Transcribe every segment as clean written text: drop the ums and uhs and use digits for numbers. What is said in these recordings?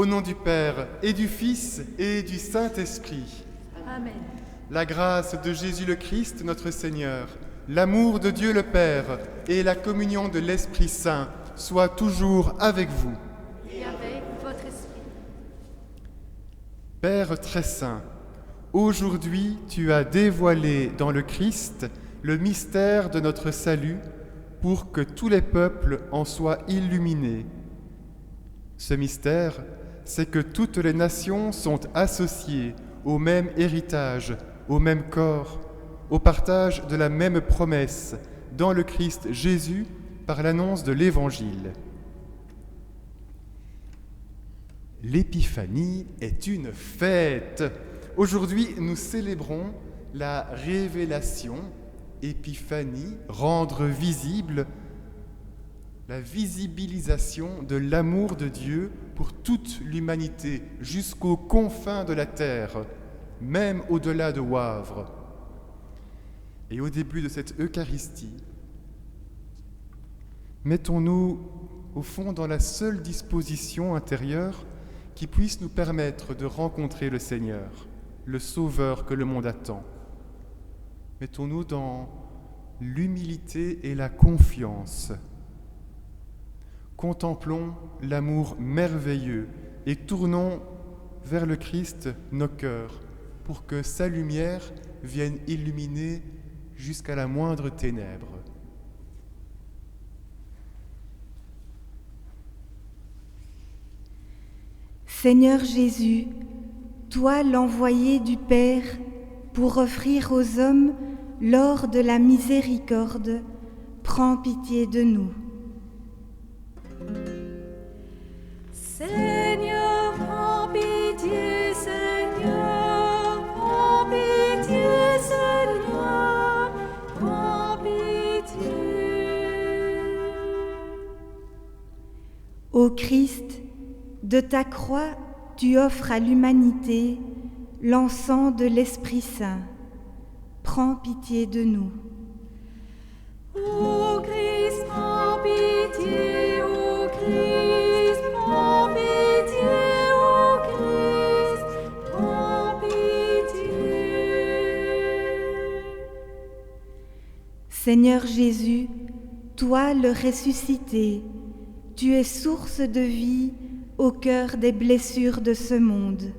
Au nom du Père et du Fils et du Saint-Esprit. Amen. La grâce de Jésus le Christ, notre Seigneur, l'amour de Dieu le Père et la communion de l'Esprit Saint soient toujours avec vous. Et avec votre esprit. Père très saint, aujourd'hui tu as dévoilé dans le Christ le mystère de notre salut pour que tous les peuples en soient illuminés. Ce mystère, c'est que toutes les nations sont associées au même héritage, au même corps, au partage de la même promesse dans le Christ Jésus par l'annonce de l'Évangile. L'épiphanie est une fête. Aujourd'hui, nous célébrons la révélation, épiphanie, rendre visible, la visibilisation de l'amour de Dieu pour toute l'humanité jusqu'aux confins de la terre, même au-delà de Wavre. Et au début de cette Eucharistie, mettons-nous au fond dans la seule disposition intérieure qui puisse nous permettre de rencontrer le Seigneur, le Sauveur que le monde attend. Mettons-nous dans l'humilité et la confiance. Contemplons l'amour merveilleux et tournons vers le Christ nos cœurs pour que sa lumière vienne illuminer jusqu'à la moindre ténèbre. Seigneur Jésus, toi l'envoyé du Père pour offrir aux hommes l'or de la miséricorde, prends pitié de nous. Seigneur, prends pitié, Seigneur, prends pitié, Seigneur, prends pitié. Ô Christ, de ta croix, tu offres à l'humanité l'encens de l'Esprit Saint. Prends pitié de nous. Ô Christ, prends pitié, ô Christ, prends pitié, ô Christ, prends pitié. Seigneur Jésus, toi le ressuscité, tu es source de vie au cœur des blessures de ce monde.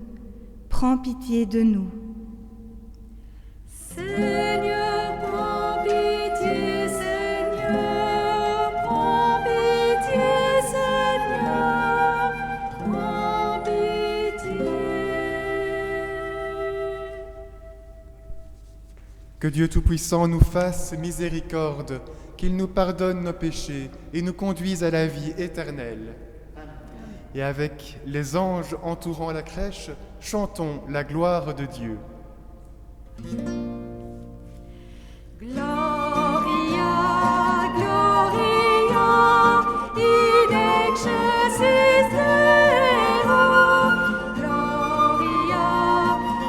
Prends pitié de nous. Seigneur, prends pitié, Seigneur, prends pitié, Seigneur, prends pitié. Que Dieu Tout-Puissant nous fasse miséricorde, qu'il nous pardonne nos péchés et nous conduise à la vie éternelle. Et avec les anges entourant la crèche, chantons la gloire de Dieu. Gloria, Gloria, in excelsis Deo. Gloria,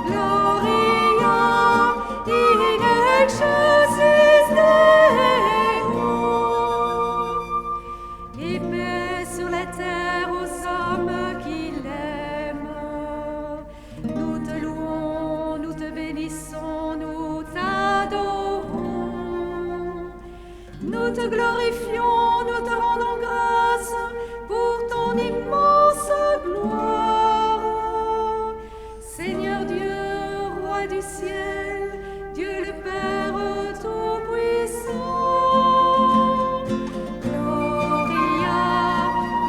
Gloria, in excelsis Deo. Et paix sur la terre aux hommes qui l'aiment. Nous te louons, nous te bénissons, nous t'adorons. Nous te glorifions, nous te rendons grâce pour ton immense gloire. Seigneur Dieu, roi du ciel, Dieu le Père Tout-Puissant. Gloria,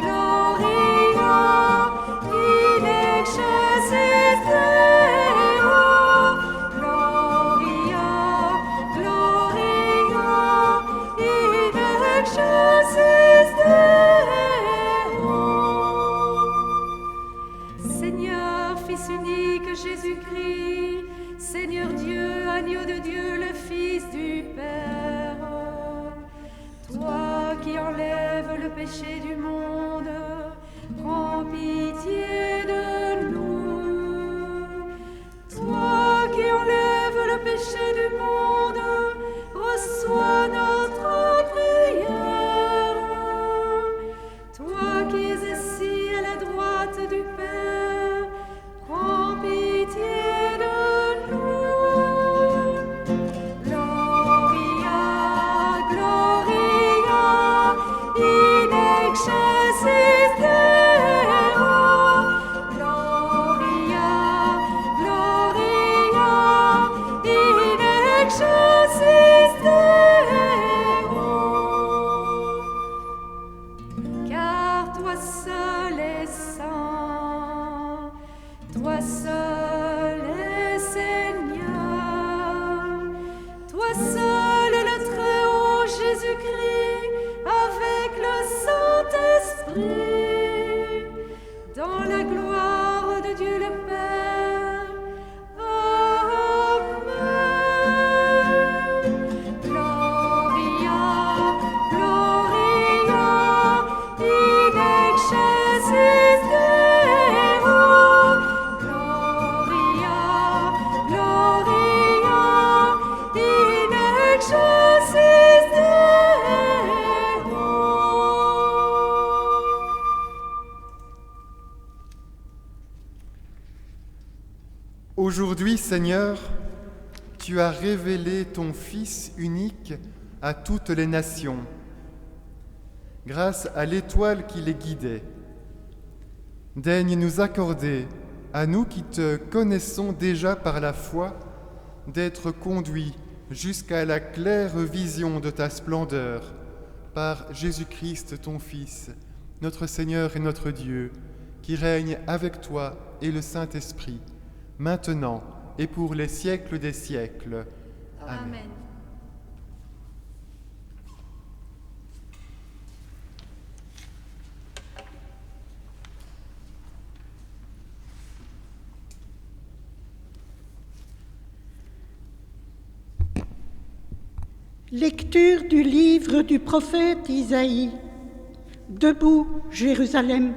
Gloria, in excelsis Deo. Gloria, Gloria, in excelsis Deo. Seigneur, Fils unique Jésus-Christ, Seigneur Dieu, agneau de Dieu, le Fils du Père, toi qui enlèves le péché du monde, prends pitié de nous. Toi qui enlèves le péché du monde, reçois notre prière. Toi qui es assis à la droite du Père, Aujourd'hui, Seigneur, tu as révélé ton Fils unique à toutes les nations, grâce à l'étoile qui les guidait. Daigne nous accorder, à nous qui te connaissons déjà par la foi, d'être conduits jusqu'à la claire vision de ta splendeur, par Jésus-Christ, ton Fils, notre Seigneur et notre Dieu, qui règne avec toi et le Saint-Esprit, maintenant et pour les siècles des siècles. Amen. Lecture du livre du prophète Isaïe. Debout, Jérusalem,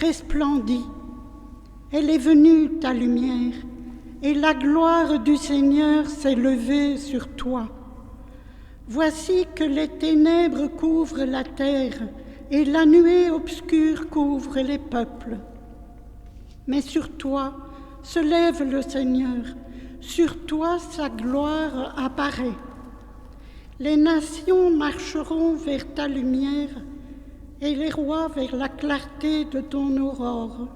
resplendis. Elle est venue, ta lumière, et la gloire du Seigneur s'est levée sur toi. Voici que les ténèbres couvrent la terre, et la nuée obscure couvre les peuples. Mais sur toi se lève le Seigneur, sur toi sa gloire apparaît. Les nations marcheront vers ta lumière et les rois vers la clarté de ton aurore.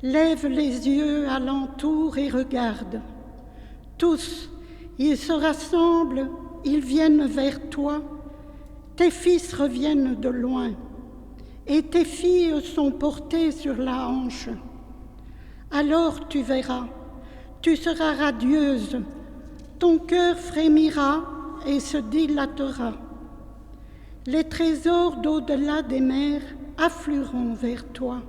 Lève les yeux alentour et regarde. Tous, ils se rassemblent, ils viennent vers toi. Tes fils reviennent de loin et tes filles sont portées sur la hanche. Alors tu verras, tu seras radieuse, ton cœur frémira et se dilatera. Les trésors d'au-delà des mers afflueront vers toi.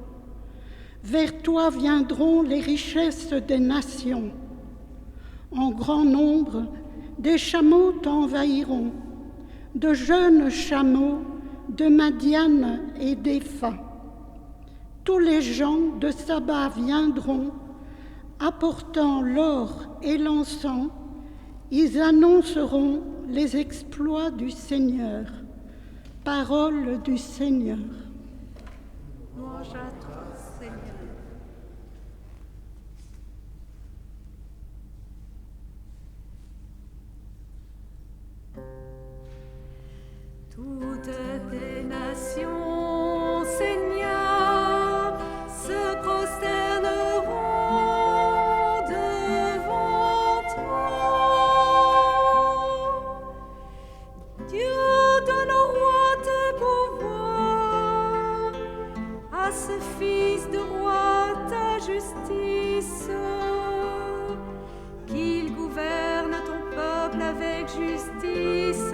Vers toi viendront les richesses des nations. En grand nombre, des chameaux t'envahiront, de jeunes chameaux de Madian et d'Épha. Tous les gens de Saba viendront, apportant l'or et l'encens. Ils annonceront les exploits du Seigneur. Parole du Seigneur. Louange à toi, Seigneur. Toutes les nations, Seigneur, se prosterneront devant toi. Dieu, donne au roi tes pouvoirs, à ce fils de roi ta justice, qu'il gouverne ton peuple avec justice,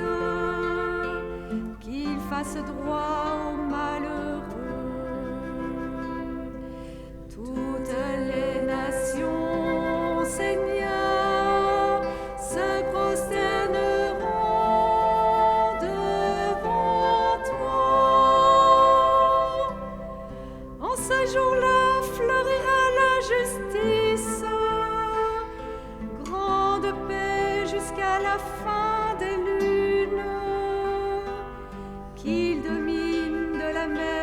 qu'il fasse droit aux malheureux. Toutes les nations, Seigneur, se prosterneront devant toi. En ce jour-là fleurira la justice, grande paix jusqu'à la fin des lunes, qu'il domine de la mer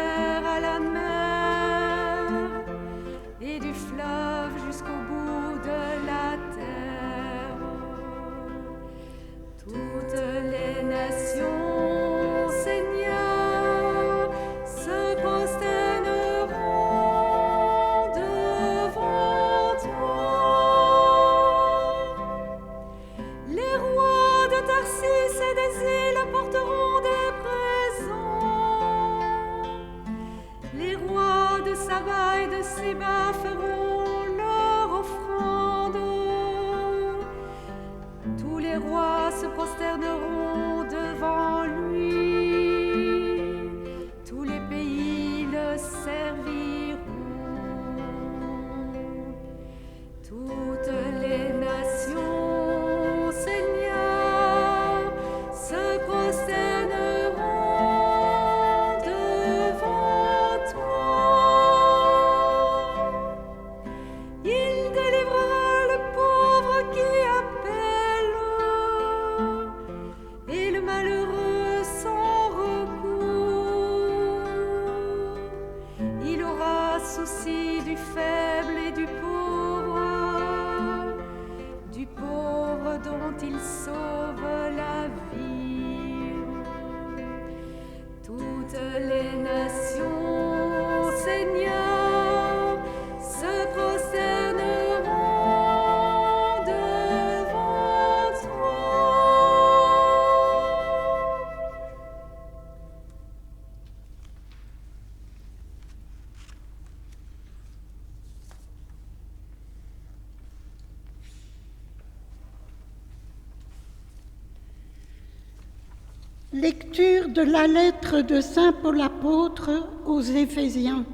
Lecture de la lettre de saint Paul apôtre aux Éphésiens.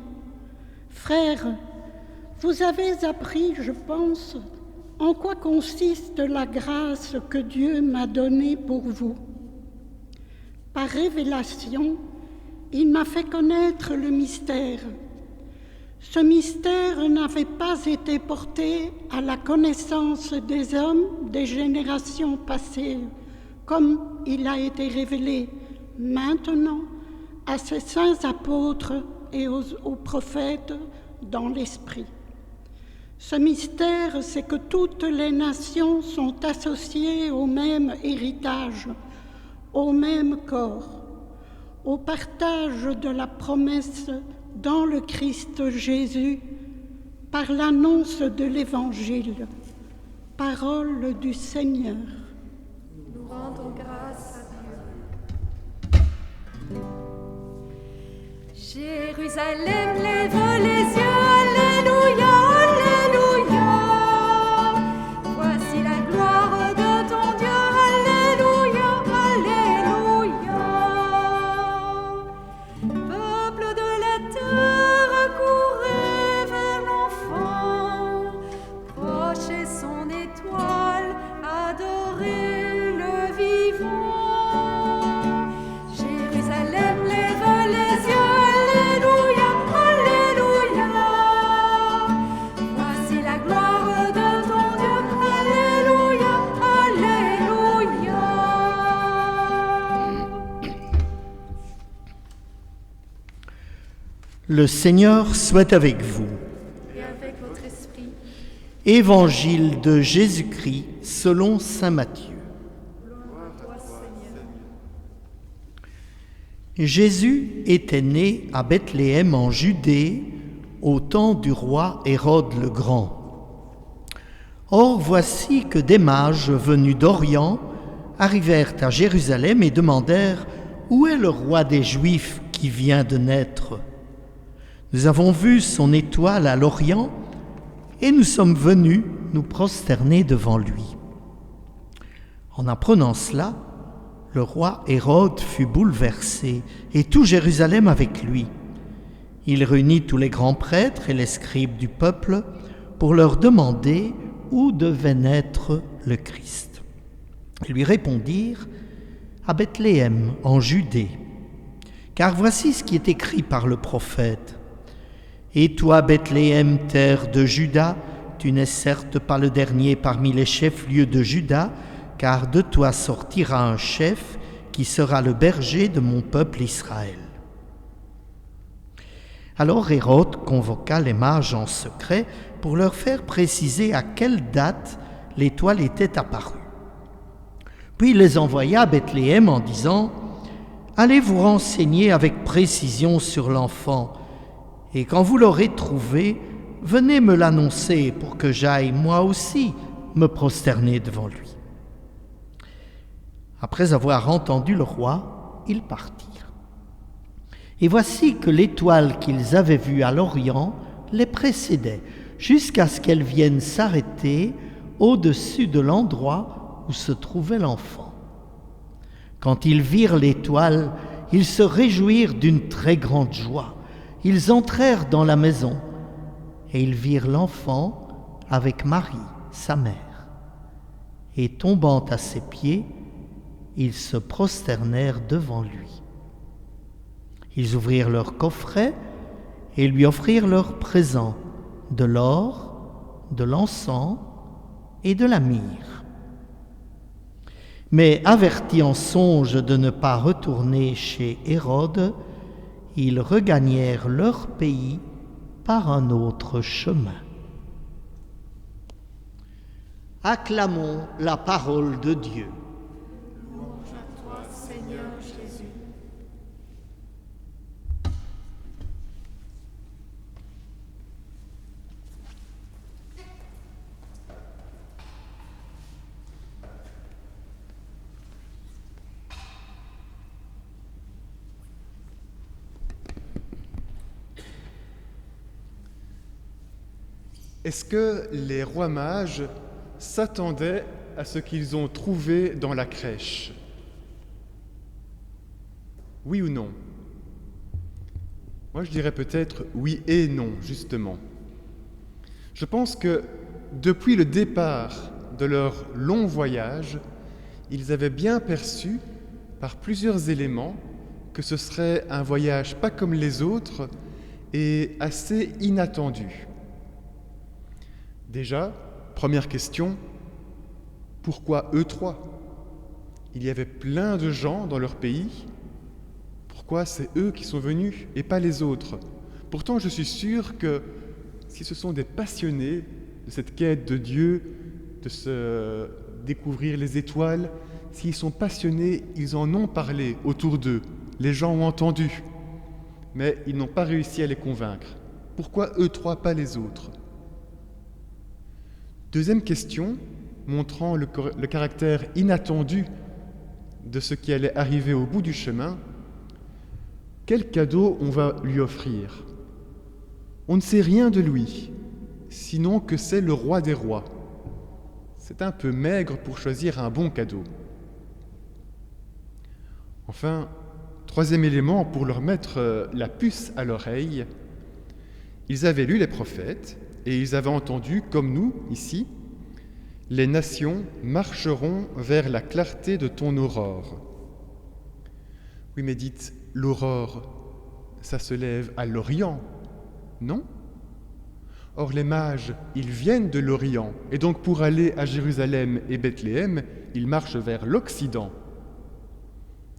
Frères, vous avez appris, je pense, en quoi consiste la grâce que Dieu m'a donnée pour vous. Par révélation, il m'a fait connaître le mystère. Ce mystère n'avait pas été porté à la connaissance des hommes des générations passées, comme il a été révélé maintenant à ses saints apôtres et aux prophètes dans l'Esprit. Ce mystère, c'est que toutes les nations sont associées au même héritage, au même corps, au partage de la promesse dans le Christ Jésus, par l'annonce de l'Évangile, parole du Seigneur. Nous rendons grâce à Dieu. Jérusalem, lève les yeux, alléluia, alléluia. Voici la gloire de ton Dieu, alléluia, alléluia. Peuple de la terre, courez vers l'enfant, prochez son étoile, adorez le vivant. Jérusalem, lève les yeux, alléluia, alléluia. Voici la gloire de ton Dieu, alléluia, alléluia. Le Seigneur soit avec vous. Et avec votre esprit. Évangile de Jésus-Christ selon saint Matthieu. Jésus était né à Bethléem en Judée au temps du roi Hérode le Grand. Or voici que des mages venus d'Orient arrivèrent à Jérusalem et demandèrent « Où est le roi des Juifs qui vient de naître ? Nous avons vu son étoile à l'Orient et nous sommes venus nous prosterner devant lui. » En apprenant cela, le roi Hérode fut bouleversé et tout Jérusalem avec lui. Il réunit tous les grands prêtres et les scribes du peuple pour leur demander où devait naître le Christ. Ils lui répondirent « À Bethléem, en Judée. Car voici ce qui est écrit par le prophète. Et toi, Bethléem, terre de Juda, tu n'es certes pas le dernier parmi les chefs-lieux de Juda, car de toi sortira un chef qui sera le berger de mon peuple Israël. » Alors Hérode convoqua les mages en secret pour leur faire préciser à quelle date l'étoile était apparue. Puis il les envoya à Bethléem en disant « Allez vous renseigner avec précision sur l'enfant, et quand vous l'aurez trouvé, venez me l'annoncer pour que j'aille moi aussi me prosterner devant lui. » Après avoir entendu le roi, ils partirent. Et voici que l'étoile qu'ils avaient vue à l'Orient les précédait, jusqu'à ce qu'elle vienne s'arrêter au-dessus de l'endroit où se trouvait l'enfant. Quand ils virent l'étoile, ils se réjouirent d'une très grande joie. Ils entrèrent dans la maison et ils virent l'enfant avec Marie, sa mère. Et tombant à ses pieds, ils se prosternèrent devant lui. Ils ouvrirent leur coffret et lui offrirent leurs présents, de l'or, de l'encens et de la myrrhe. Mais avertis en songe de ne pas retourner chez Hérode, ils regagnèrent leur pays par un autre chemin. Acclamons la parole de Dieu. Louange à toi, Seigneur Jésus. Est-ce que les rois mages s'attendaient à ce qu'ils ont trouvé dans la crèche? Oui ou non? Moi, je dirais peut-être oui et non, justement. Je pense que depuis le départ de leur long voyage, ils avaient bien perçu, par plusieurs éléments, que ce serait un voyage pas comme les autres et assez inattendu. Déjà, première question, pourquoi eux trois? Il y avait plein de gens dans leur pays. Pourquoi c'est eux qui sont venus et pas les autres? Pourtant, je suis sûr que si ce sont des passionnés de cette quête de Dieu, de se découvrir les étoiles, s'ils sont passionnés, ils en ont parlé autour d'eux. Les gens ont entendu, mais ils n'ont pas réussi à les convaincre. Pourquoi eux trois, pas les autres? Deuxième question, montrant le caractère inattendu de ce qui allait arriver au bout du chemin, quel cadeau on va lui offrir? On ne sait rien de lui, sinon que c'est le roi des rois. C'est un peu maigre pour choisir un bon cadeau. Enfin, troisième élément, pour leur mettre la puce à l'oreille, ils avaient lu les prophètes et ils avaient entendu, comme nous, ici, « Les nations marcheront vers la clarté de ton aurore ». Oui, mais dites, l'aurore, ça se lève à l'Orient, non? Or, les mages, ils viennent de l'Orient, et donc pour aller à Jérusalem et Bethléem, ils marchent vers l'Occident.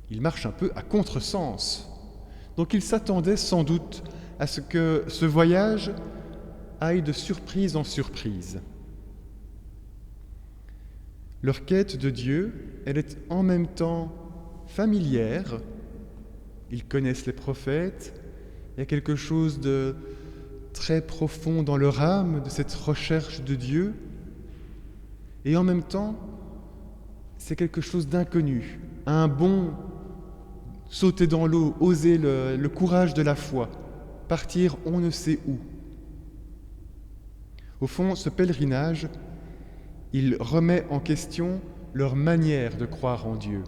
Ils marchent un peu à contresens. Donc ils s'attendaient sans doute à ce que ce voyage aille de surprise en surprise. Leur quête de Dieu, elle est en même temps familière. Ils connaissent les prophètes. Il y a quelque chose de très profond dans leur âme, de cette recherche de Dieu. Et en même temps, c'est quelque chose d'inconnu, un bond, sauter dans l'eau, oser le courage de la foi, partir on ne sait où. Au fond, ce pèlerinage, il remet en question leur manière de croire en Dieu.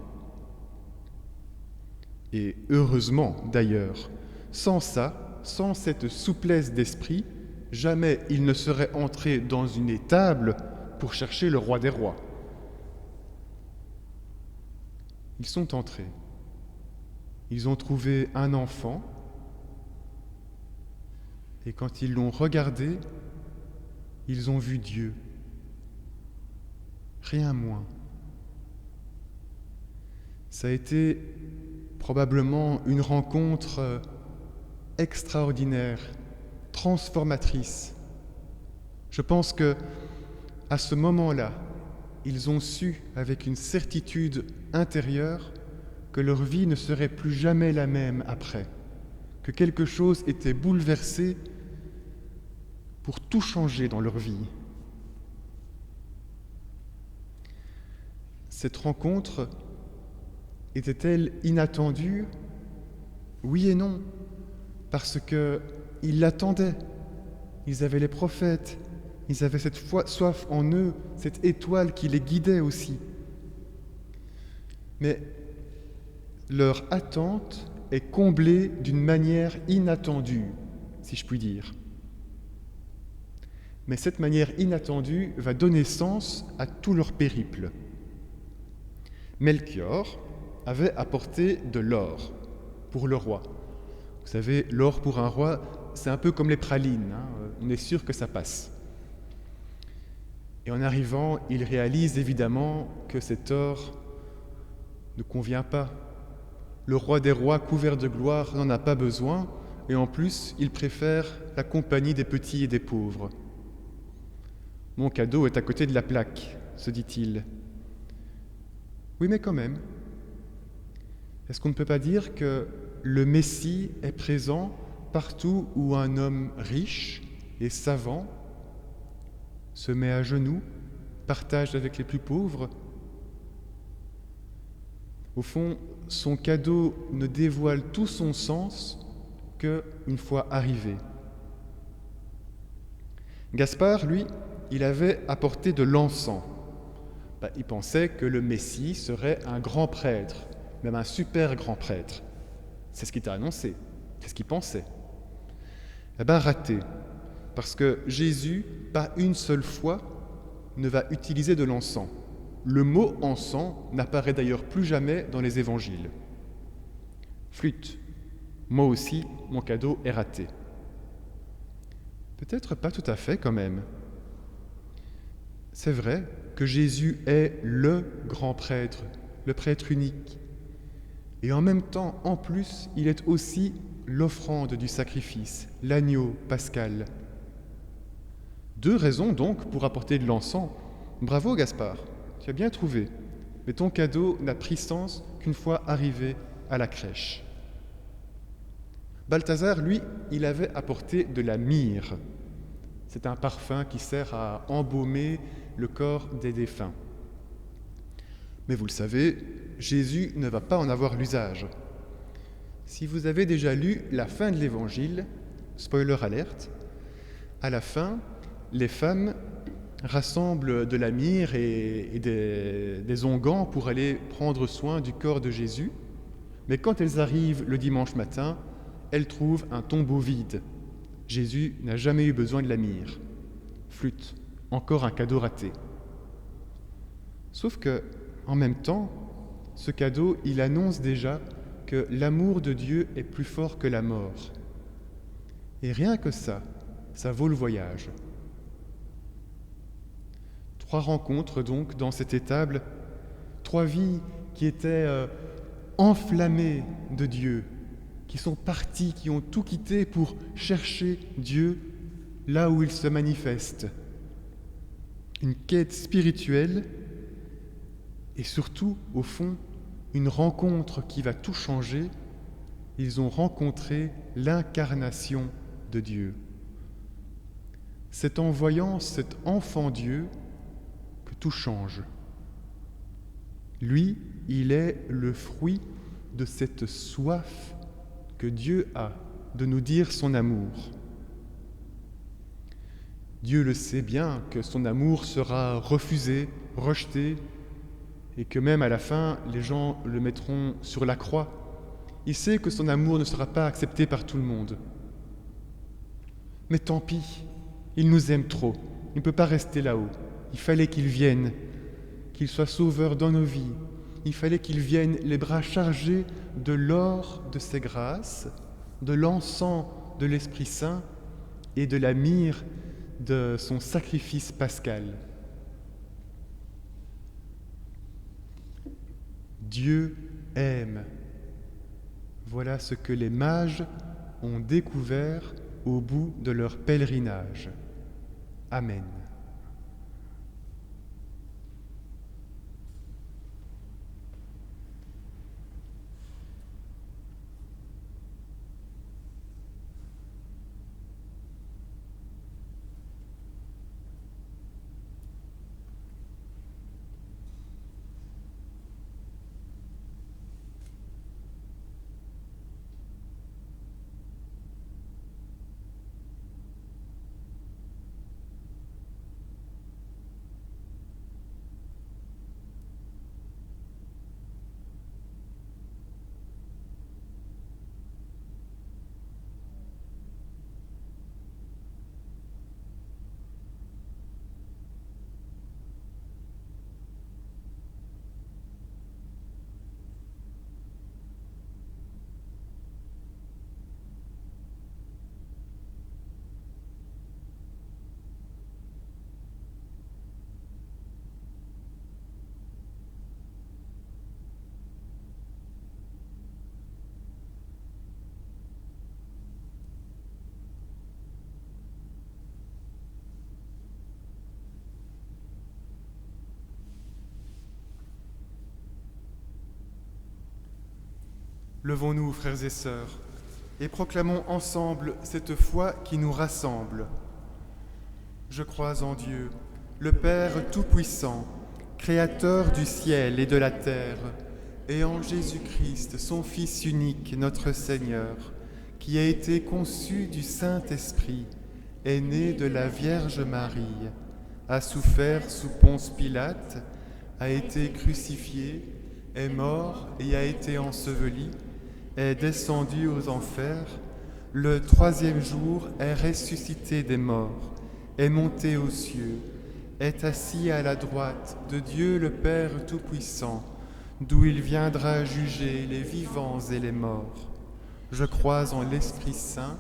Et heureusement d'ailleurs, sans ça, sans cette souplesse d'esprit, jamais ils ne seraient entrés dans une étable pour chercher le roi des rois. Ils sont entrés. Ils ont trouvé un enfant et quand ils l'ont regardé, ils ont vu Dieu. Rien moins. Ça a été probablement une rencontre extraordinaire, transformatrice. Je pense que à ce moment-là, ils ont su, avec une certitude intérieure, que leur vie ne serait plus jamais la même après, que quelque chose était bouleversé pour tout changer dans leur vie. Cette rencontre était-elle inattendue? Oui et non, parce qu'ils l'attendaient. Ils avaient les prophètes, ils avaient cette soif en eux, cette étoile qui les guidait aussi. Mais leur attente est comblée d'une manière inattendue, si je puis dire. Mais cette manière inattendue va donner sens à tout leur périple. Melchior avait apporté de l'or pour le roi. Vous savez, l'or pour un roi, c'est un peu comme les pralines, hein, on est sûr que ça passe. Et en arrivant, il réalise évidemment que cet or ne convient pas. Le roi des rois, couvert de gloire, n'en a pas besoin, et en plus, il préfère la compagnie des petits et des pauvres. Mon cadeau est à côté de la plaque, se dit-il. Oui, mais quand même. Est-ce qu'on ne peut pas dire que le Messie est présent partout où un homme riche et savant se met à genoux, partage avec les plus pauvres? Au fond, son cadeau ne dévoile tout son sens qu'une fois arrivé. Gaspard, lui, il avait apporté de l'encens. Il pensait que le Messie serait un grand prêtre, même un super grand prêtre. C'est ce qu'il t'a annoncé, c'est ce qu'il pensait. Eh bien, raté, parce que Jésus, pas une seule fois, ne va utiliser de l'encens. Le mot encens n'apparaît d'ailleurs plus jamais dans les évangiles. Flûte, moi aussi, mon cadeau est raté. Peut-être pas tout à fait quand même. C'est vrai que Jésus est le grand prêtre, le prêtre unique. Et en même temps, en plus, il est aussi l'offrande du sacrifice, l'agneau pascal. 2 raisons donc pour apporter de l'encens. Bravo Gaspard, tu as bien trouvé. Mais ton cadeau n'a pris sens qu'une fois arrivé à la crèche. Balthazar, lui, il avait apporté de la myrrhe. C'est un parfum qui sert à embaumer le corps des défunts. Mais vous le savez, Jésus ne va pas en avoir l'usage. Si vous avez déjà lu la fin de l'Évangile, spoiler alerte, à la fin, les femmes rassemblent de la myrrhe et des onguents pour aller prendre soin du corps de Jésus. Mais quand elles arrivent le dimanche matin, elles trouvent un tombeau vide. Jésus n'a jamais eu besoin de la myrrhe. Flûte, encore un cadeau raté. Sauf que, en même temps, ce cadeau, il annonce déjà que l'amour de Dieu est plus fort que la mort. Et rien que ça vaut le voyage. 3 rencontres donc dans cette étable, 3 vies qui étaient enflammées de Dieu, qui sont partis, qui ont tout quitté pour chercher Dieu là où il se manifeste. Une quête spirituelle et surtout, au fond, une rencontre qui va tout changer. Ils ont rencontré l'incarnation de Dieu. C'est en voyant cet enfant Dieu que tout change. Lui, il est le fruit de cette soif que Dieu a de nous dire son amour. Dieu le sait bien que son amour sera refusé, rejeté, et que même à la fin, les gens le mettront sur la croix. Il sait que son amour ne sera pas accepté par tout le monde. Mais tant pis, il nous aime trop, il ne peut pas rester là-haut. Il fallait qu'il vienne, qu'il soit sauveur dans nos vies. Il fallait qu'il vienne les bras chargés de l'or de ses grâces, de l'encens de l'Esprit Saint et de la myrrhe de son sacrifice pascal. Dieu aime. Voilà ce que les mages ont découvert au bout de leur pèlerinage. Amen. Levons-nous, frères et sœurs, et proclamons ensemble cette foi qui nous rassemble. Je crois en Dieu, le Père Tout-Puissant, Créateur du ciel et de la terre, et en Jésus-Christ, son Fils unique, notre Seigneur, qui a été conçu du Saint-Esprit, est né de la Vierge Marie, a souffert sous Ponce Pilate, a été crucifié, est mort et a été enseveli, est descendu aux enfers, le troisième jour est ressuscité des morts, est monté aux cieux, est assis à la droite de Dieu le Père Tout-Puissant, d'où il viendra juger les vivants et les morts. Je crois en l'Esprit Saint,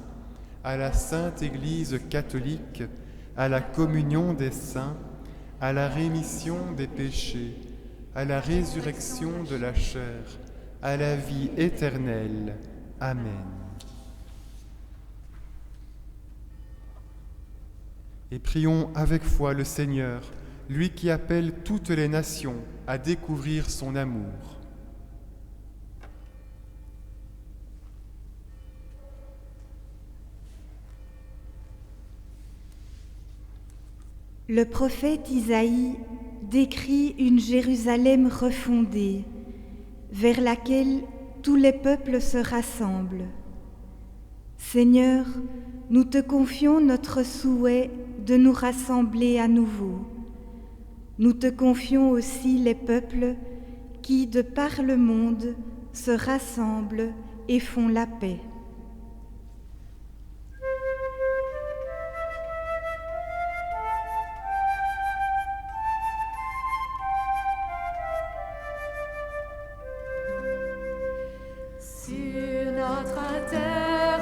à la Sainte Église catholique, à la communion des saints, à la rémission des péchés, à la résurrection de la chair, à la vie éternelle. Amen. Et prions avec foi le Seigneur, lui qui appelle toutes les nations à découvrir son amour. Le prophète Isaïe décrit une Jérusalem refondée, vers laquelle tous les peuples se rassemblent. Seigneur, nous te confions notre souhait de nous rassembler à nouveau. Nous te confions aussi les peuples qui, de par le monde, se rassemblent et font la paix. Sur notre terre,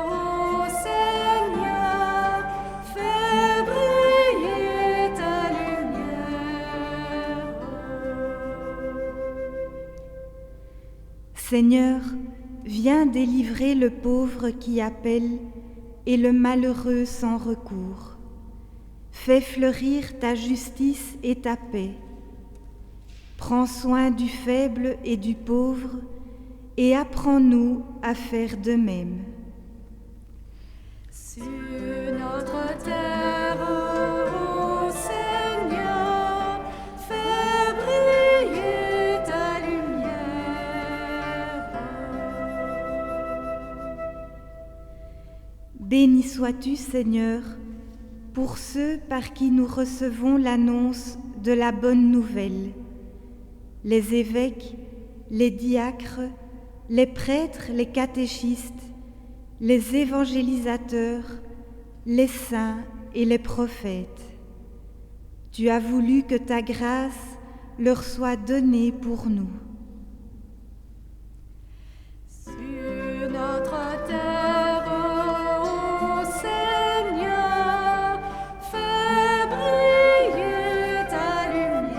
ô Seigneur, fais briller ta lumière. Seigneur, viens délivrer le pauvre qui appelle et le malheureux sans recours. Fais fleurir ta justice et ta paix. Prends soin du faible et du pauvre et apprends-nous à faire de même. Sur notre terre, ô Seigneur, fais briller ta lumière. Béni sois-tu, Seigneur, pour ceux par qui nous recevons l'annonce de la bonne nouvelle, les évêques, les diacres, les prêtres, les catéchistes, les évangélisateurs, les saints et les prophètes. Tu as voulu que ta grâce leur soit donnée pour nous. Sur notre terre, ô Seigneur, fais briller ta lumière.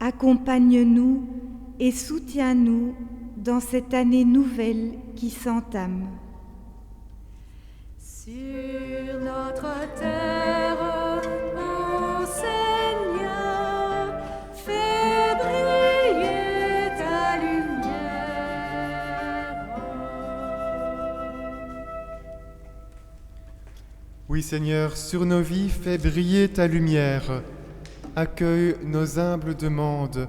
Accompagne-nous et soutiens-nous dans cette année nouvelle qui s'entame. Sur notre terre, ô Seigneur, fais briller ta lumière. Oui Seigneur, sur nos vies, fais briller ta lumière. Accueille nos humbles demandes.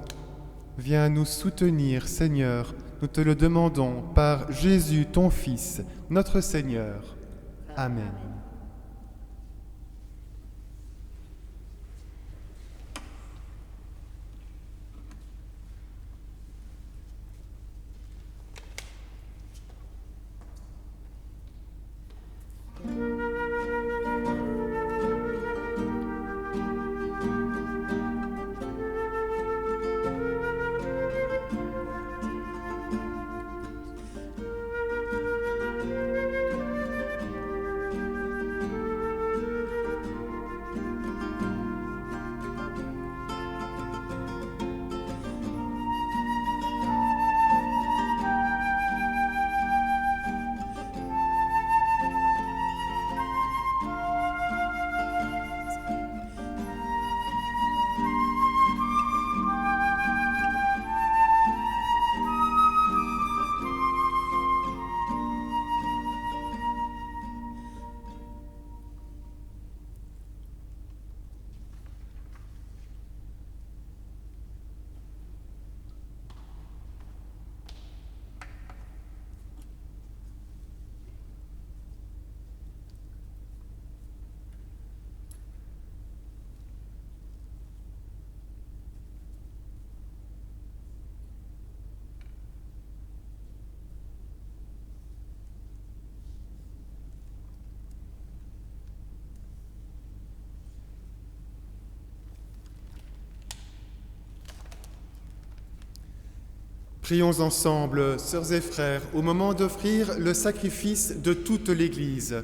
Viens nous soutenir, Seigneur. Nous te le demandons par Jésus, ton Fils, notre Seigneur. Amen. Prions ensemble, sœurs et frères, au moment d'offrir le sacrifice de toute l'Église.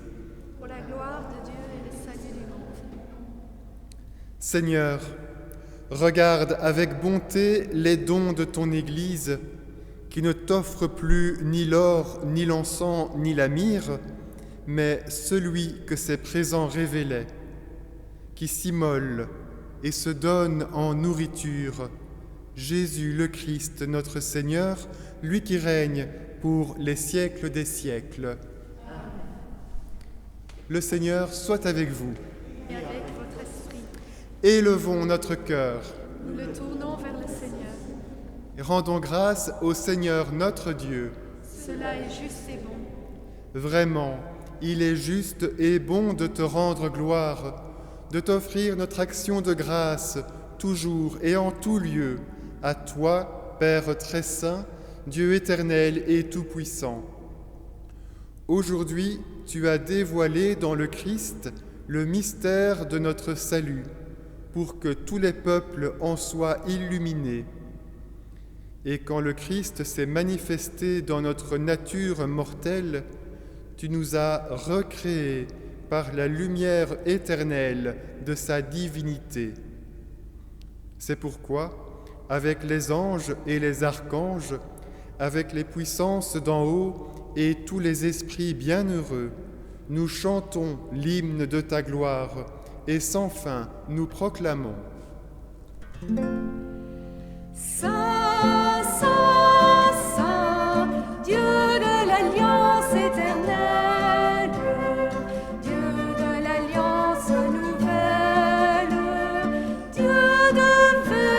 Pour la gloire de Dieu et le salut du monde. Seigneur, regarde avec bonté les dons de ton Église, qui ne t'offre plus ni l'or, ni l'encens, ni la myrrhe, mais celui que ses présents révélaient, qui s'immole et se donne en nourriture, Jésus le Christ, notre Seigneur, lui qui règne pour les siècles des siècles. Amen. Le Seigneur soit avec vous. Et avec votre esprit. Élevons notre cœur. Nous le tournons vers le Seigneur. Et rendons grâce au Seigneur notre Dieu. Cela est juste et bon. Vraiment, il est juste et bon de te rendre gloire, de t'offrir notre action de grâce, toujours et en tout lieu, à toi, Père très saint, Dieu éternel et tout-puissant. Aujourd'hui, tu as dévoilé dans le Christ le mystère de notre salut, pour que tous les peuples en soient illuminés. Et quand le Christ s'est manifesté dans notre nature mortelle, tu nous as recréés par la lumière éternelle de sa divinité. C'est pourquoi, avec les anges et les archanges, avec les puissances d'en haut et tous les esprits bienheureux, nous chantons l'hymne de ta gloire et sans fin nous proclamons. Saint, Saint, Saint, Dieu de l'Alliance éternelle, Dieu de l'Alliance nouvelle, Dieu de vérité.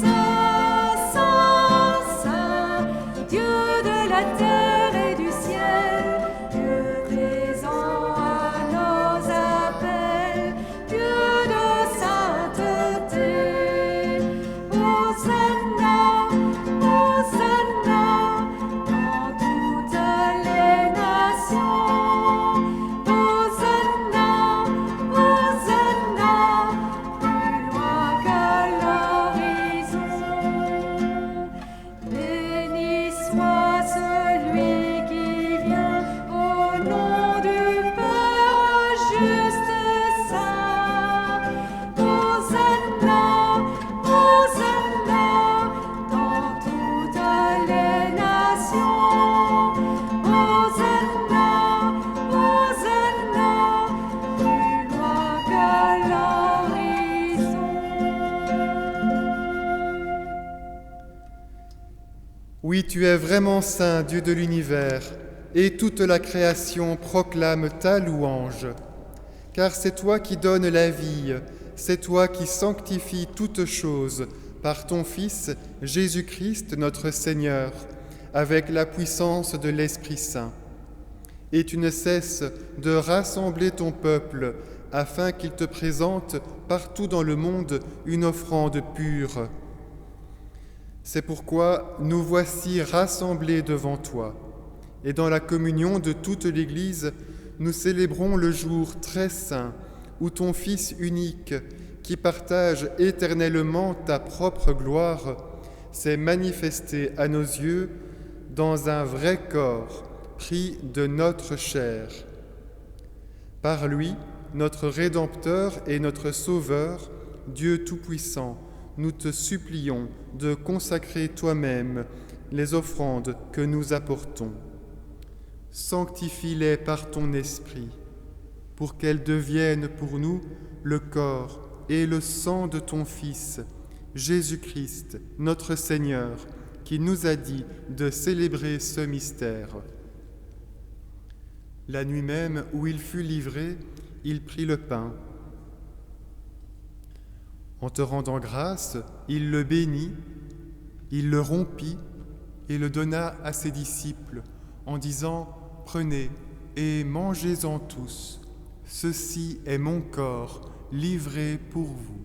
Saint, Saint, Saint, Dieu de la terre et du ciel, Dieu présent à nos appels, Dieu de sainteté. Hosanna, Hosanna, dans toutes les nations. Hosanna, Hosanna, plus loin que l'horizon. Béni soit celui qui vient au nom du Père juste et saint. Hosanna, Hosanna, dans toutes les nations. Hosanna, Hosanna, plus loin que l'horizon. Oui, tu es vraiment saint, Dieu de l'univers, et toute la création proclame ta louange. Car c'est toi qui donnes la vie, c'est toi qui sanctifies toutes choses par ton Fils, Jésus-Christ notre Seigneur, avec la puissance de l'Esprit Saint. Et tu ne cesses de rassembler ton peuple afin qu'il te présente partout dans le monde une offrande pure. C'est pourquoi nous voici rassemblés devant toi. Et dans la communion de toute l'Église, nous célébrons le jour très saint où ton Fils unique, qui partage éternellement ta propre gloire, s'est manifesté à nos yeux dans un vrai corps pris de notre chair. Par lui, notre Rédempteur et notre Sauveur, Dieu Tout-Puissant, nous te supplions de consacrer toi-même les offrandes que nous apportons. Sanctifie-les par ton Esprit, pour qu'elles deviennent pour nous le corps et le sang de ton Fils, Jésus-Christ, notre Seigneur, qui nous a dit de célébrer ce mystère. La nuit même où il fut livré, il prit le pain. En te rendant grâce, il le bénit, il le rompit et le donna à ses disciples en disant « Prenez et mangez-en tous, ceci est mon corps livré pour vous. »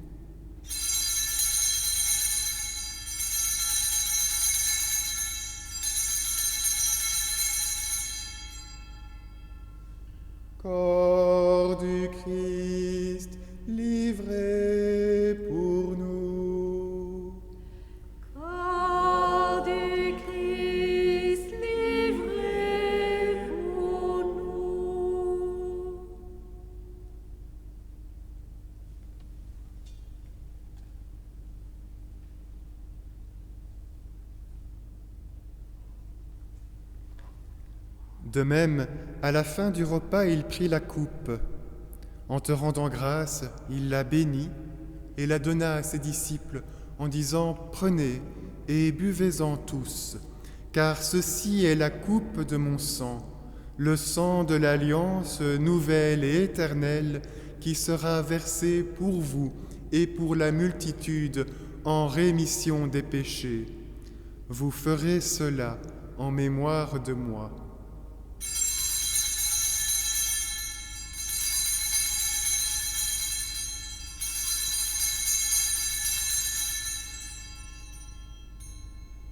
Corps du Christ livré pour nous. De même, à la fin du repas, il prit la coupe. En te rendant grâce, il la bénit et la donna à ses disciples en disant « Prenez et buvez-en tous, car ceci est la coupe de mon sang, le sang de l'alliance nouvelle et éternelle qui sera versé pour vous et pour la multitude en rémission des péchés. Vous ferez cela en mémoire de moi. »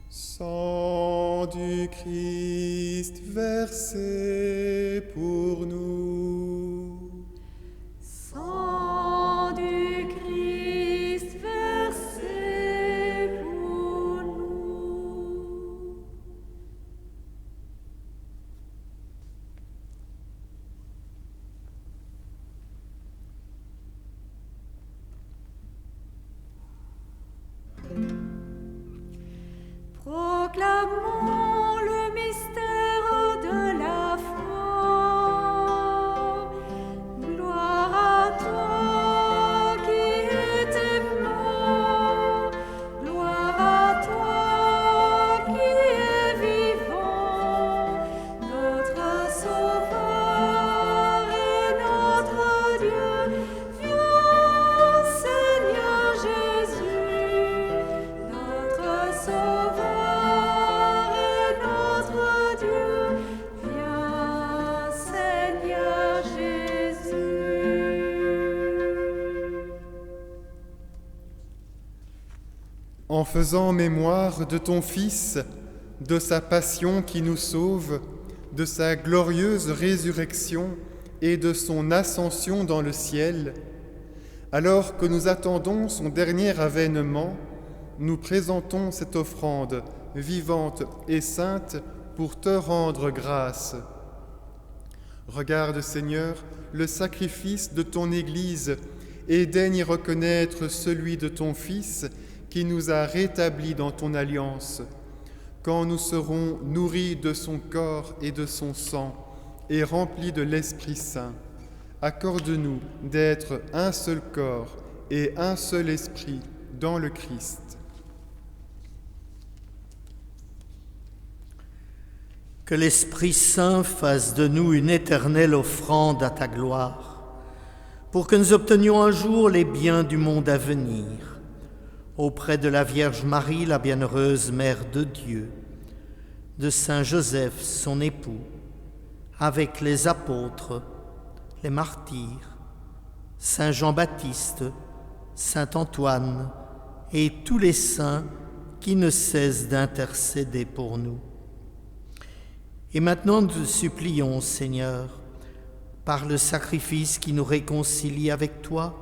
Sang du Christ versé pour nous. Sang du Christ versé pour nous. Proclamons le mystère de la foi. Gloire à toi qui étais mort. Gloire à toi qui es vivant. Notre Sauveur et notre Dieu. Viens, Seigneur Jésus, notre Sauveur. En faisant mémoire de ton Fils, de sa passion qui nous sauve, de sa glorieuse résurrection et de son ascension dans le ciel, alors que nous attendons son dernier avènement, nous présentons cette offrande vivante et sainte pour te rendre grâce. Regarde, Seigneur, le sacrifice de ton Église et daigne y reconnaître celui de ton Fils qui nous a rétablis dans ton alliance, quand nous serons nourris de son corps et de son sang et remplis de l'Esprit Saint. Accorde-nous d'être un seul corps et un seul esprit dans le Christ. Que l'Esprit Saint fasse de nous une éternelle offrande à ta gloire, pour que nous obtenions un jour les biens du monde à venir, auprès de la Vierge Marie, la bienheureuse Mère de Dieu, de Saint Joseph, son époux, avec les apôtres, les martyrs, Saint Jean-Baptiste, Saint Antoine et tous les saints qui ne cessent d'intercéder pour nous. Et maintenant nous te supplions, Seigneur, par le sacrifice qui nous réconcilie avec toi,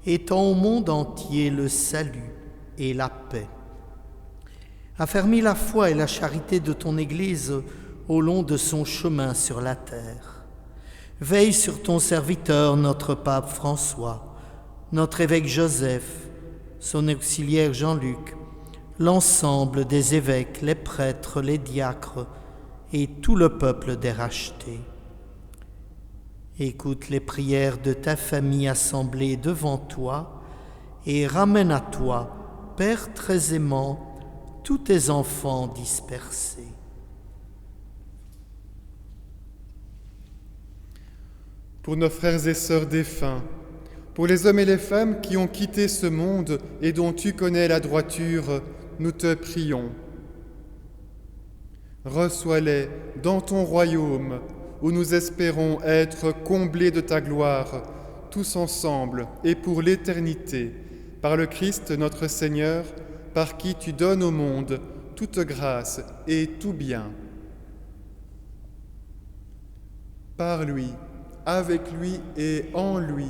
étends au monde entier le salut et la paix. Affermis la foi et la charité de ton Église au long de son chemin sur la terre. Veille sur ton serviteur, notre pape François, notre évêque Joseph, son auxiliaire Jean-Luc, l'ensemble des évêques, les prêtres, les diacres et tout le peuple des rachetés. Écoute les prières de ta famille assemblée devant toi et ramène à toi, Père très aimant, tous tes enfants dispersés. Pour nos frères et sœurs défunts, pour les hommes et les femmes qui ont quitté ce monde et dont tu connais la droiture, nous te prions. Reçois-les dans ton royaume, où nous espérons être comblés de ta gloire, tous ensemble et pour l'éternité, par le Christ notre Seigneur, par qui tu donnes au monde toute grâce et tout bien. Par lui, avec lui et en lui,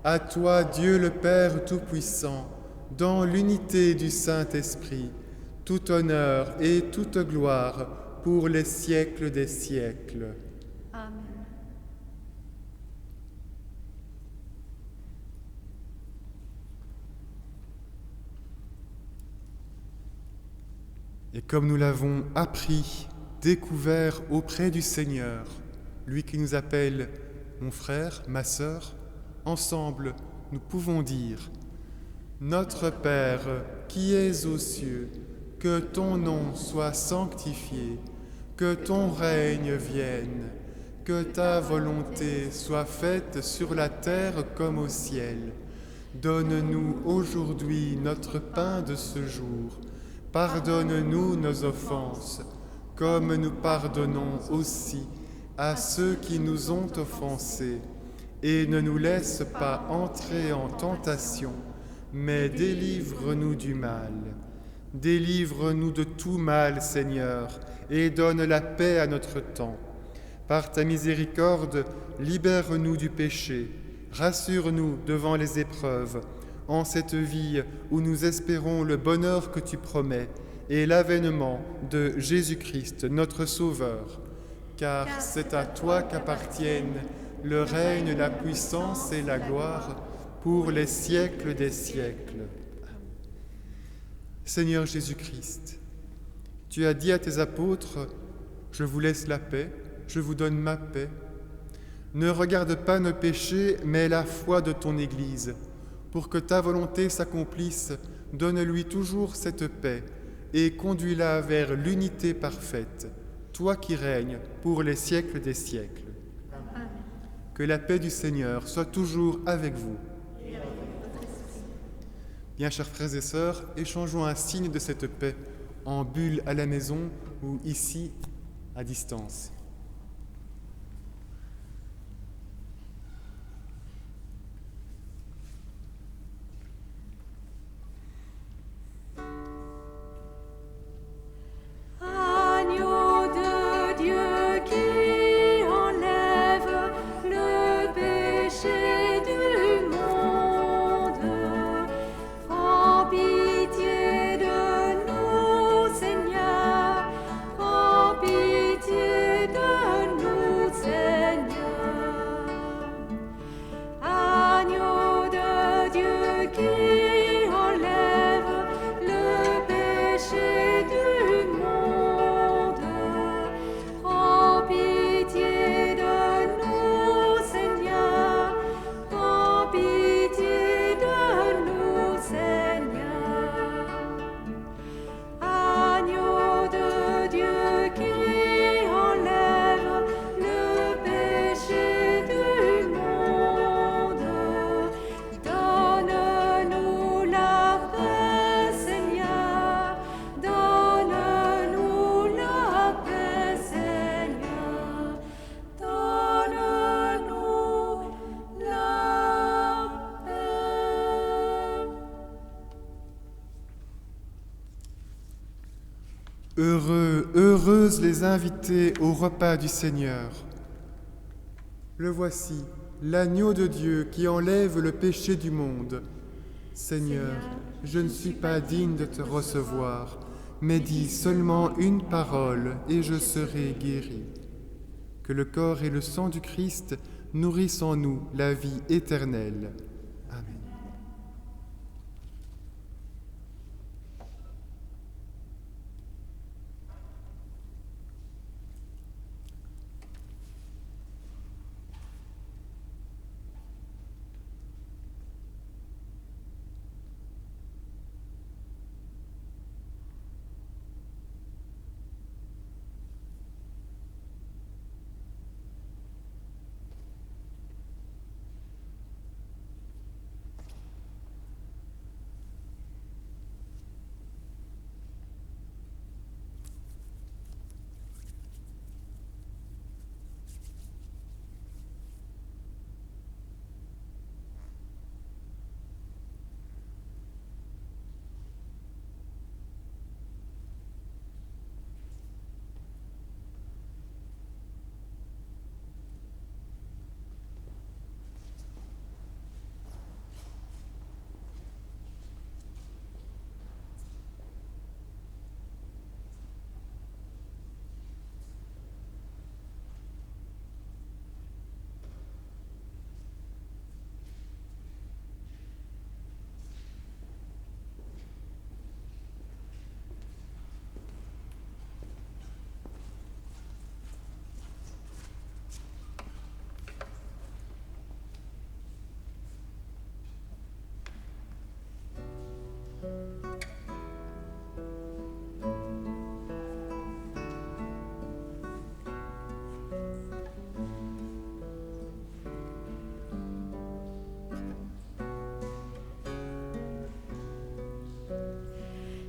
à toi Dieu le Père Tout-Puissant, dans l'unité du Saint-Esprit, tout honneur et toute gloire pour les siècles des siècles. Amen. Et comme nous l'avons appris découvert auprès du Seigneur, lui qui nous appelle mon frère, ma sœur, ensemble nous pouvons dire: Notre Père qui es aux cieux, que ton nom soit sanctifié, que ton règne vienne, que ta volonté soit faite sur la terre comme au ciel. Donne-nous aujourd'hui notre pain de ce jour. Pardonne-nous nos offenses, comme nous pardonnons aussi à ceux qui nous ont offensés. Et ne nous laisse pas entrer en tentation, mais délivre-nous du mal. Délivre-nous de tout mal, Seigneur, et donne la paix à notre temps. Par ta miséricorde, libère-nous du péché, rassure-nous devant les épreuves, en cette vie où nous espérons le bonheur que tu promets et l'avènement de Jésus-Christ, notre Sauveur. Car c'est à toi qu'appartiennent le règne, la puissance et la gloire pour les siècles des siècles. Seigneur Jésus-Christ, tu as dit à tes apôtres: Je vous laisse la paix, je vous donne ma paix. Ne regarde pas nos péchés, mais la foi de ton Église. Pour que ta volonté s'accomplisse, donne-lui toujours cette paix et conduis-la vers l'unité parfaite, toi qui règnes pour les siècles des siècles. Amen. Que la paix du Seigneur soit toujours avec vous. Bien, chers frères et sœurs, échangeons un signe de cette paix en bulle à la maison ou ici à distance. Heureuses les invités au repas du Seigneur. Le voici, l'agneau de Dieu qui enlève le péché du monde. Seigneur, je ne suis pas digne de te recevoir, mais dis seulement une parole et je serai guéri. Que le corps et le sang du Christ nourrissent en nous la vie éternelle. Amen.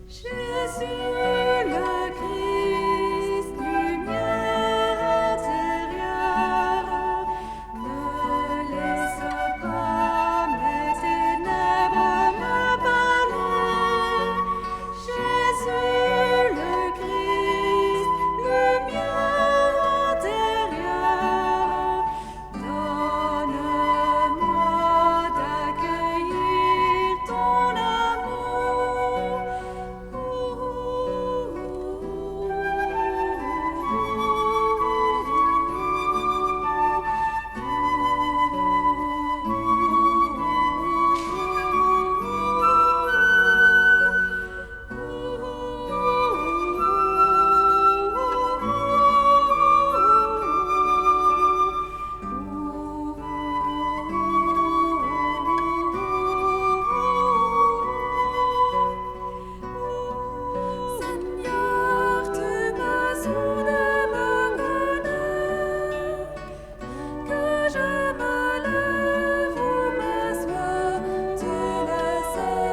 Jésus le Christ, lumière intérieure, ne laisse pas mes ténèbres me parler. Jésus le Christ, lumière intérieure, donne-moi d'accueillir ton amour. Seigneur, tu m'as soudain que je me lève ou m'assois, tu le sais.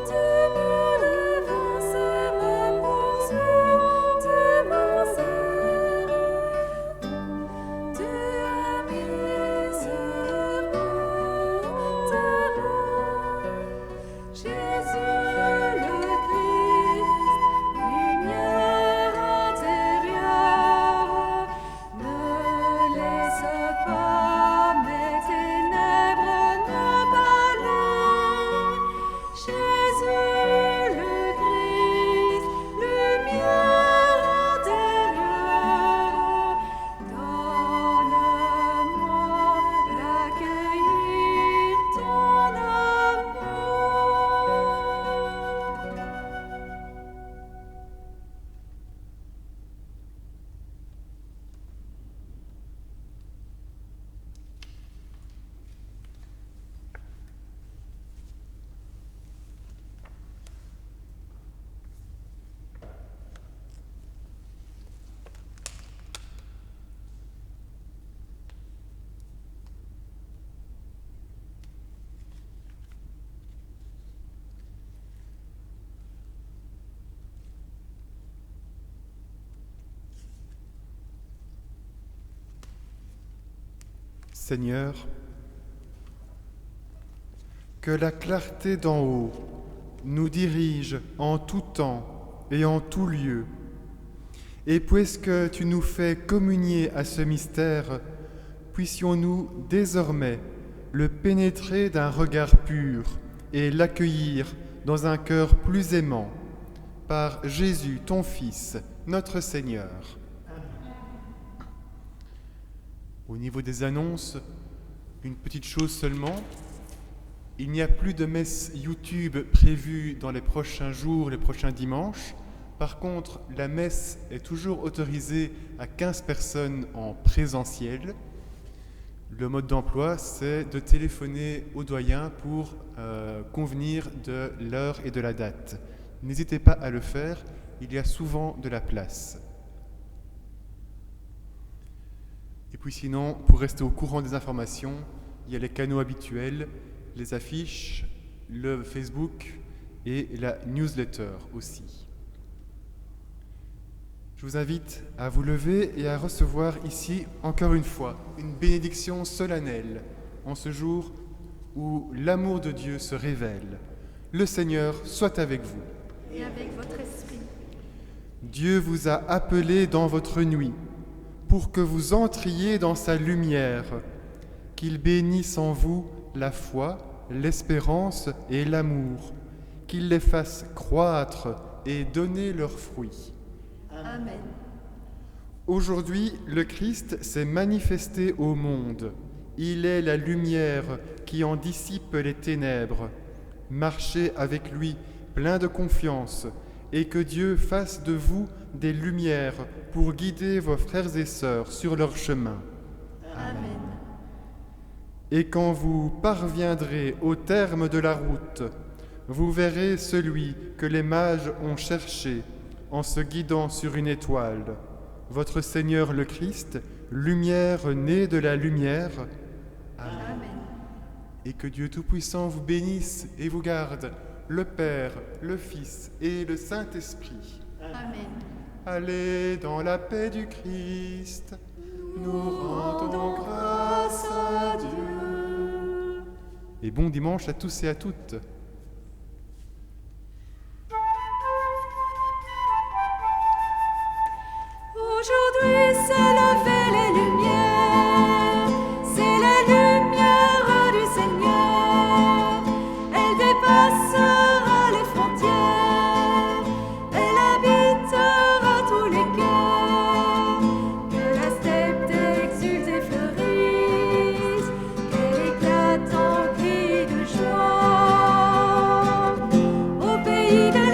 Tu me devances et me poursuis, tu m'en sers. Tu as mis sur moi ta main. Jésus le Christ, lumière intérieure, ne laisse pas mes ténèbres me parler. Jésus le Christ, lumière intérieure, donne-moi d'accueillir ton amour. Seigneur, que la clarté d'en haut nous dirige en tout temps et en tout lieu. Et puisque tu nous fais communier à ce mystère, puissions-nous désormais le pénétrer d'un regard pur et l'accueillir dans un cœur plus aimant, par Jésus, ton Fils, notre Seigneur. Au niveau des annonces, une petite chose seulement. Il n'y a plus de messe YouTube prévue dans les prochains jours, les prochains dimanches. Par contre, la messe est toujours autorisée à 15 personnes en présentiel. Le mode d'emploi, c'est de téléphoner au doyen pour convenir de l'heure et de la date. N'hésitez pas à le faire, il y a souvent de la place. Et puis sinon, pour rester au courant des informations, il y a les canaux habituels, les affiches, le Facebook et la newsletter aussi. Je vous invite à vous lever et à recevoir ici, encore une fois, une bénédiction solennelle en ce jour où l'amour de Dieu se révèle. Le Seigneur soit avec vous. Et avec votre esprit. Dieu vous a appelé dans votre nuit pour que vous entriez dans sa lumière, qu'il bénisse en vous la foi, l'espérance et l'amour, qu'il les fasse croître et donner leurs fruits. Amen. Aujourd'hui, le Christ s'est manifesté au monde. Il est la lumière qui en dissipe les ténèbres. Marchez avec lui plein de confiance et que Dieu fasse de vous des lumières pour guider vos frères et sœurs sur leur chemin. Amen. Et quand vous parviendrez au terme de la route, vous verrez celui que les mages ont cherché en se guidant sur une étoile, votre Seigneur le Christ, lumière née de la lumière. Amen. Et que Dieu Tout-Puissant vous bénisse et vous garde, le Père, le Fils et le Saint-Esprit. Amen. Allez dans la paix du Christ, nous rendons grâce à Dieu. Et bon dimanche à tous et à toutes. Aujourd'hui s'est levée les lumières, c'est la lumière du Seigneur. Elle dépassera les frontières, elle habitera tous les cœurs. Que la steppe exulte et fleurisse, qu'elle éclate en cris de joie. Au pays de